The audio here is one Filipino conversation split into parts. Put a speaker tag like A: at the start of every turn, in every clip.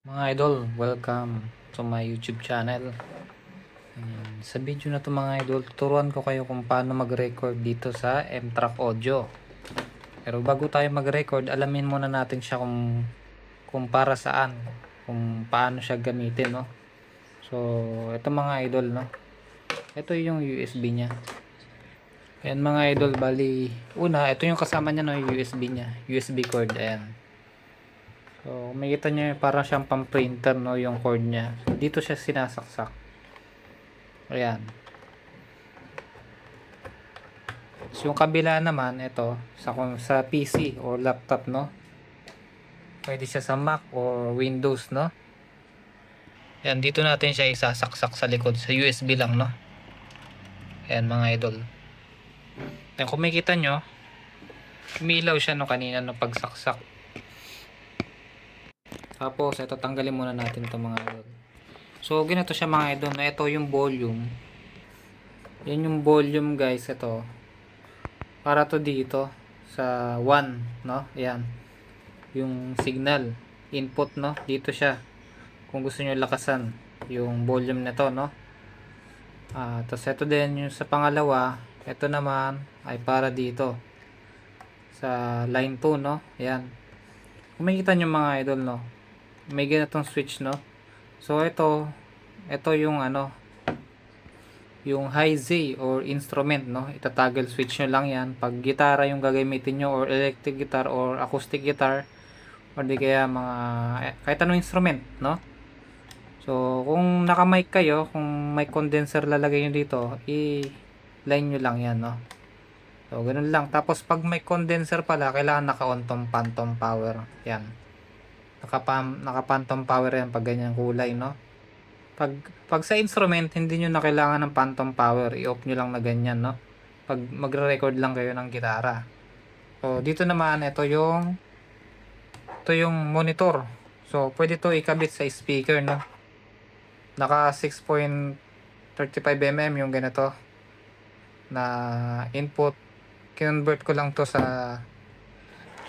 A: Mga idol, welcome to my YouTube channel. Sa video na to mga idol, tuturuan ko kayo kung paano mag-record dito sa M-Track Audio. Pero bago tayo mag-record, alamin muna natin siya kung para saan, kung paano siya gamitin, no? So, ito mga idol, no? Ito yung USB niya. Ayan mga idol, bali, una, ito yung kasama niya, no? USB niya, USB cord, ayan. So, makikita nyo parang siyang pang-printer, no, yung cord niya. Dito siya sinasaksak. Ayan. So, yung kabila naman, ito, sa PC or laptop, no. Pwede siya sa Mac or Windows, no. Ayan, dito natin siya isasaksak sa likod. Sa USB lang, no. Ayan, mga idol. Ayan, kung makikita nyo, umilaw siya, no, kanina, no, pagsaksak. Tapos, ito, tanggalin muna natin ito, mga idol. So, ganito siya, mga idol, no. Ito yung volume. Yan yung volume, guys, ito. Para to dito sa 1, no? Ayan. Yung signal input, no? Dito siya. Kung gusto niyo lakasan yung volume nito, no? Tapos ito din yung sa pangalawa, ito naman ay para dito sa line 2, no? Ayan. Kung makikita niyo mga idol, no? May ganitong switch, no? So ito yung ano, yung high Z or instrument, no, itatoggle switch nyo lang yan pag gitara yung gagamitin nyo or electric guitar or acoustic guitar or di kaya mga kahit anong instrument, no. So kung naka mic kayo, kung may condenser lalagay nyo dito, i-line nyo lang yan, no. So ganun lang. Tapos pag may condenser pala, kailangan naka-on tong phantom power yan, naka phantom power yan pag ganyan kulay, no. Pag sa instrument, hindi nyo na kailangan ng phantom power. I-off nyo lang na ganyan, no? Pag magre-record lang kayo ng gitara. So, dito naman, ito yung monitor. So, pwede to ikabit sa speaker, no? Naka 6.35 mm yung ganito na input. Kinonvert ko lang to sa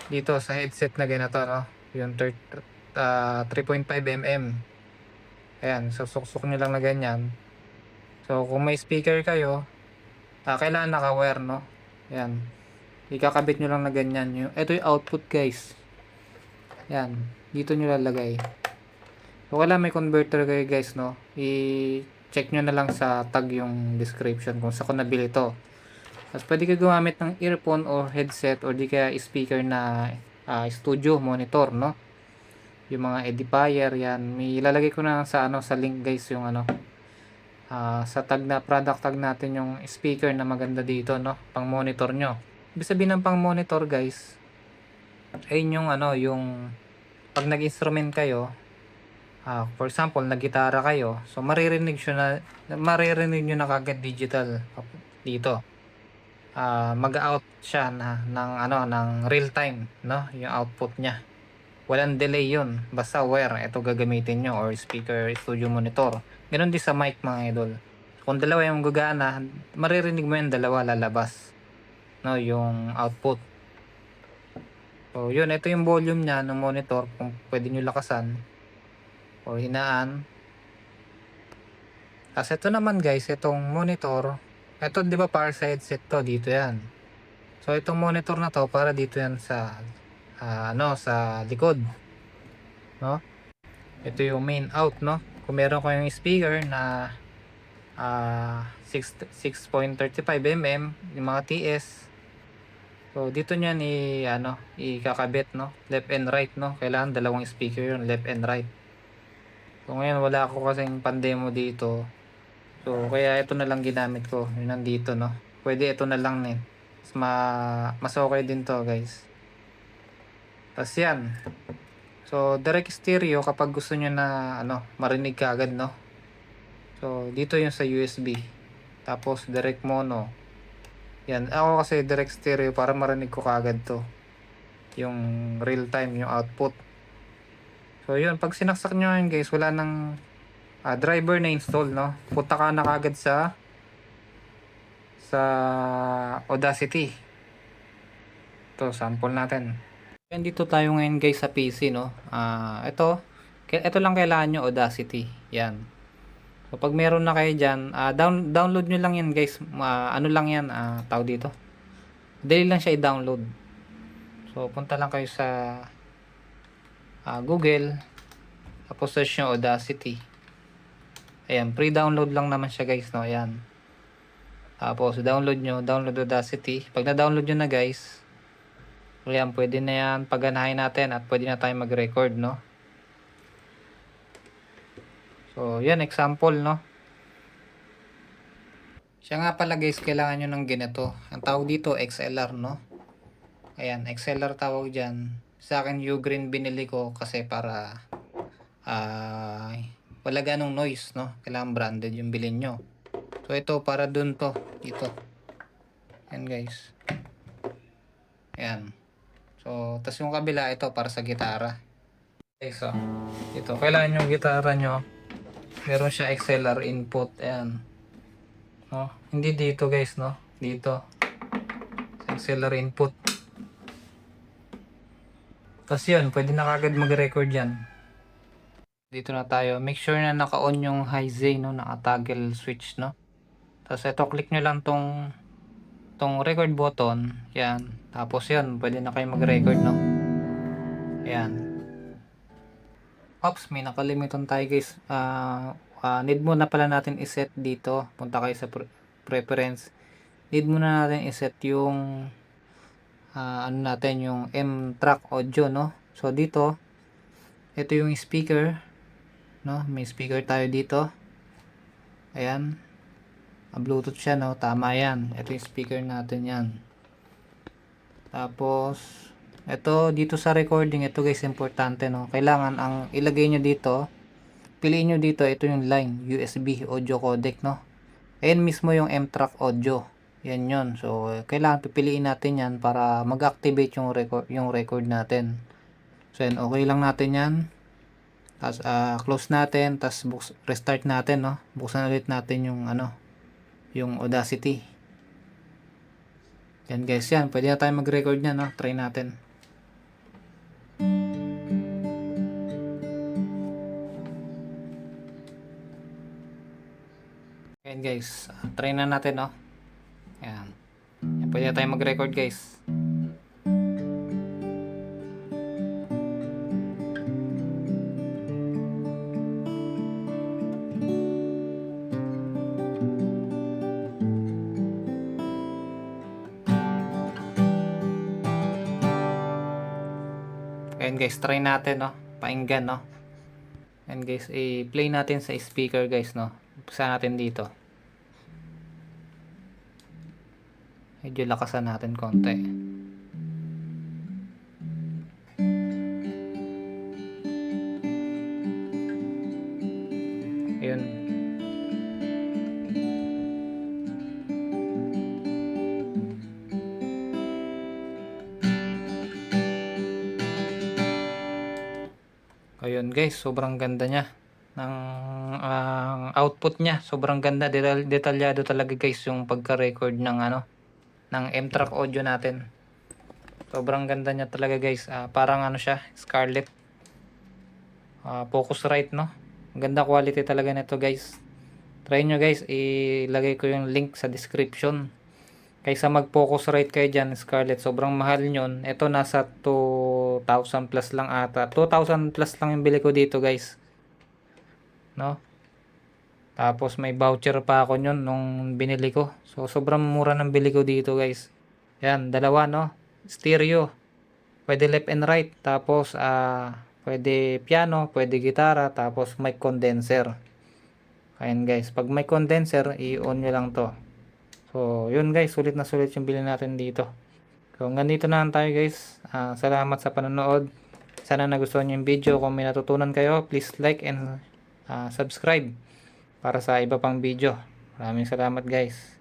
A: dito sa headset na ganito, no? Yung 3.5 mm. Ayan, so suksok nyo lang na ganyan. So, kung may speaker kayo, kailangan naka-wire, no? Ayan. Ikakabit nyo lang na ganyan. Ito yung output, guys. Ayan. Dito nyo lalagay. So, wala may converter kayo, guys, no? I-check nyo na lang sa tag yung description kung saan ko nabili ito. Tapos, pwede ka gumamit ng earphone or headset or di kaya speaker na studio monitor, no? Yung mga edifier, yan. May ilalagay ko na sa sa link, guys, yung sa tag na product tag natin yung speaker na maganda dito, no, pang monitor nyo. Ibig sabihin ng pang monitor, guys, ay yung yung pag nag-instrument kayo, for example nag-gitara kayo, so maririnig nyo na kagad digital dito. Mag-out siya ng real time, no, yung output niya. Walang delay yun. Basta wire, ito gagamitin nyo or speaker studio monitor. Ganon din sa mic, mga idol. Kung dalawa yung gagana, maririnig mo yung dalawa lalabas, no, yung output. So yun, ito yung volume niya ng monitor. Kung pwede nyo lakasan or hinaan. Tapos ito naman, guys, itong monitor. Ito, di ba, power sa headset to, dito yan. So itong monitor na to, para dito yan sa sa likod, no. Ito yung main out, no. Kung meron kayong speaker na 6.35 mm, yung mga TS, so dito niyan ikakabit, no, left and right, no. Kailangan dalawang speaker yun, left and right. So ngayon wala ako kasing pandemo dito, so kaya ito na lang ginamit ko, yun nandito, no. Pwede ito na lang mas okay din to, guys. Tas yan. So, direct stereo kapag gusto nyo na marinig ka agad, no. So, dito yung sa USB. Tapos, direct mono. Yan. Ako kasi direct stereo para marinig ko kaagad to. Yung real time, yung output. So, yun. Pag sinaksak nyo yun, guys, wala nang driver na install, no. Punta ka na kaagad sa Audacity. Ito, sample natin. Yan, dito tayo ngayon, guys, sa PC, no. Ito, ito lang kailangan nyo, Audacity. Yan. So, pag meron na kayo dyan, download nyo lang yan guys. Ano lang yan, tawag dito. Dali lang siya i-download. So, punta lang kayo sa Google. Tapos search nyo Audacity. Ayan, pre-download lang naman siya guys, no? Ayan. Tapos, download Audacity. Pag na-download nyo na guys, ayan, pwede na yan pagganahin natin at pwede na tayo mag-record, no? So, yan, example, no? Siya nga pala guys, kailangan nyo ng ganito. Ang tawag dito, XLR, no? Ayan, XLR tawag dyan. Sa akin, Ugreen binili ko kasi para wala ganong noise, no? Kailangan branded yung bilhin nyo. So, ito, para dun to. Dito. Ayan guys. Ayan. So, tas yung kabila, ito, para sa gitara. Okay, so, ito, kailangan yung gitara nyo. Meron siya XLR input. Ayan. No? Hindi dito guys, no? Dito. XLR input. Tapos yun, pwede na kagad mag-record yan. Dito na tayo. Make sure na naka-on yung high-Z, no? Naka-toggle switch, no? Tapos ito, click nyo lang tong record button. Yan. Tapos yun, pwede na kayo mag-record, no? Ayan. Oops, may nakalimiton tayo guys. Need muna pala natin iset dito. Punta kayo sa preference. Need muna natin iset yung ano natin, yung M-Track audio, no? So dito, ito yung speaker, no? May speaker tayo dito. Ayan. Bluetooth siya, no? Tama yan. Ito yung speaker natin yan. Tapos, ito dito sa recording, ito guys, importante, no? Kailangan ang ilagay nyo dito, piliin nyo dito, ito yung line, USB audio codec, no? Ayan mismo yung M-Track audio. Yan yun. So, kailangan pipiliin natin yan para mag-activate yung record natin. So, yan, okay lang natin yan. Tapos, close natin. Tapos, restart natin, no? Buksan ulit natin yung, yung Audacity. Yan, guys, yan. Pwede na tayo mag-record yan, no? Try natin. Yan, guys. Try na natin, no? Yan. Yan, pwede na tayo mag-record guys. Ayan guys, try natin, no? Painggan, no? Ayan guys, i-play natin sa speaker guys, no? Umpisa natin dito. Medyo lakasan natin konti. Ayun. Ayun guys, sobrang ganda niya. Ng output niya, sobrang ganda. Detalyado talaga guys yung pagka-record ng ng M-Track audio natin. Sobrang ganda niya talaga guys. Parang siya, Scarlett. Focusrite, no? Ganda quality talaga nito guys. Try nyo guys, ilagay ko yung link sa description. Kaysa mag-Focusrite kayo dyan, Scarlett, sobrang mahal nyon. Ito nasa 2,000 plus lang ata. 2,000 plus lang yung bili ko dito guys. No? Tapos may voucher pa ako nyon nung binili ko. So sobrang mura ng bili ko dito guys. Yan, dalawa, no? Stereo. Pwede left and right. Tapos pwede piano, pwede gitara, tapos mic condenser. Ayan guys, pag may condenser, i-on nyo lang to. So yun guys, sulit na sulit yung bilhin natin dito. So hanggang dito na lang tayo guys. Salamat sa panonood. Sana nagustuhan nyo yung video. Kung may natutunan kayo, please like and subscribe para sa iba pang video. Maraming salamat guys.